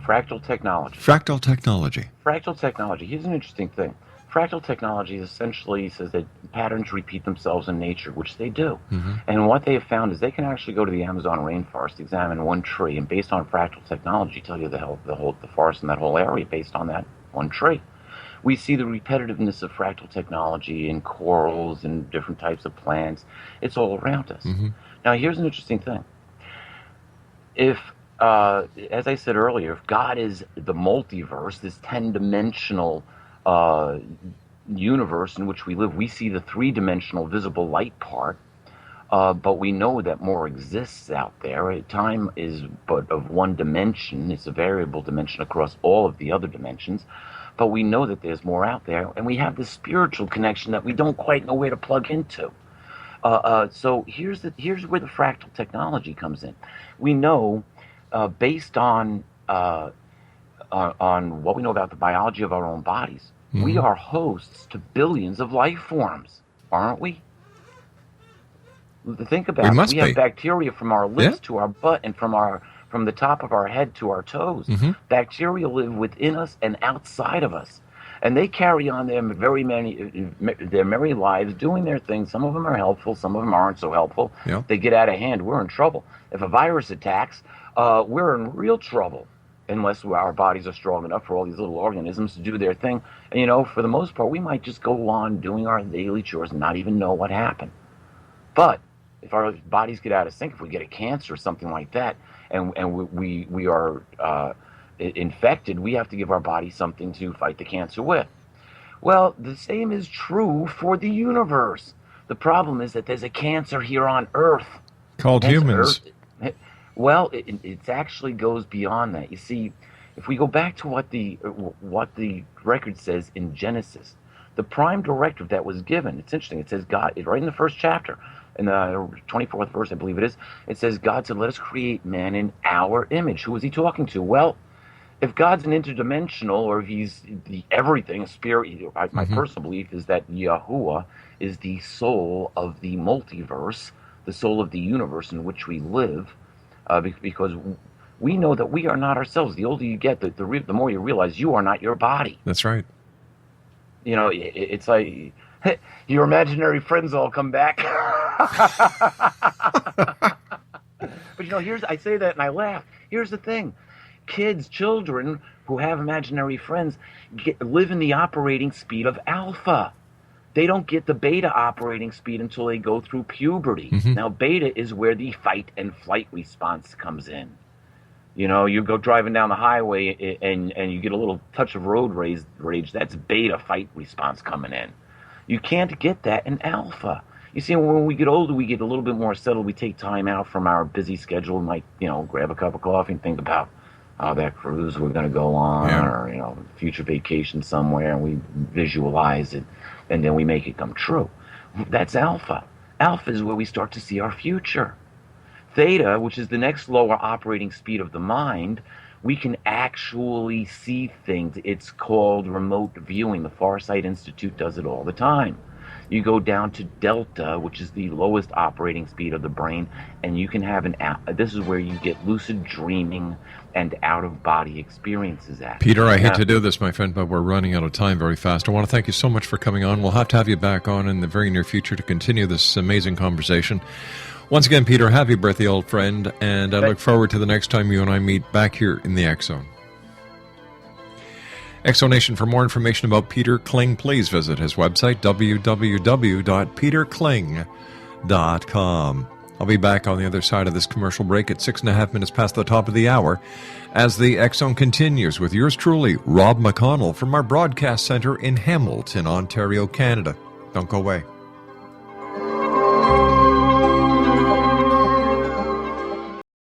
Fractal technology. Fractal technology. Fractal technology. Here's an interesting thing. Fractal technology essentially says that patterns repeat themselves in nature, which they do. Mm-hmm. And what they have found is they can actually go to the Amazon rainforest, examine one tree, and based on fractal technology, tell you the forest in that whole area based on that one tree. We see the repetitiveness of fractal technology in corals and different types of plants. It's all around us. Mm-hmm. Now, here's an interesting thing. If as I said earlier, if God is the multiverse, this 10-dimensional universe in which we live, we see the 3-dimensional visible light part, but we know that more exists out there. Time is but of one dimension. It's a variable dimension across all of the other dimensions, but we know that there's more out there, and we have this spiritual connection that we don't quite know where to plug into. So here's where the fractal technology comes in. We know, based on what we know about the biology of our own bodies, mm-hmm. we are hosts to billions of life forms, aren't we? Think about it. We have bacteria from our lips to our butt and from the top of our head to our toes. Mm-hmm. Bacteria live within us and outside of us. And they carry on their merry lives, doing their things. Some of them are helpful, some of them aren't so helpful. Yeah. They get out of hand, we're in trouble. If a virus attacks, we're in real trouble, unless our bodies are strong enough for all these little organisms to do their thing. And, for the most part, we might just go on doing our daily chores and not even know what happened. But if our bodies get out of sync, if we get a cancer or something like that, and we are infected, we have to give our body something to fight the cancer with. Well, the same is true for the universe. The problem is that there's a cancer here on Earth. Called humans. Well, it actually goes beyond that. You see, if we go back to what the record says in Genesis, the prime directive that was given, it's interesting, it says God, right in the first chapter, in the 24th verse, I believe it is, it says, God said, let us create man in our image. Who was he talking to? Well, if God's an interdimensional, or if he's the everything, a spirit, my personal belief is that Yahuwah is the soul of the multiverse, the soul of the universe in which we live, because we know that we are not ourselves. The older you get, the more you realize you are not your body. That's right. It's like your imaginary friends all come back. But I say that and I laugh. Here's the thing. Children who have imaginary friends live in the operating speed of alpha. They don't get the beta operating speed until they go through puberty. Mm-hmm. Now, beta is where the fight and flight response comes in. You go driving down the highway and you get a little touch of road rage. That's beta fight response coming in. You can't get that in alpha. You see, when we get older, we get a little bit more settled. We take time out from our busy schedule. We might, grab a cup of coffee and think about that cruise we're going to go on, or future vacation somewhere, and we visualize it, and then we make it come true. That's alpha. Alpha is where we start to see our future. Theta, which is the next lower operating speed of the mind, we can actually see things. It's called remote viewing. The Farsight Institute does it all the time. You go down to delta, which is the lowest operating speed of the brain, and you can have this is where you get lucid dreaming and out-of-body experiences at. Peter, I hate to do this, my friend, but we're running out of time very fast. I want to thank you so much for coming on. We'll have to have you back on in the very near future to continue this amazing conversation. Once again, Peter, happy birthday, old friend, and I look forward to the next time you and I meet back here in the X Zone. X Zone Nation, for more information about Peter Kling, please visit his website, www.peterkling.com. I'll be back on the other side of this commercial break at 6.5 minutes past the top of the hour as the X Zone continues with yours truly, Rob McConnell, from our broadcast center in Hamilton, Ontario, Canada. Don't go away.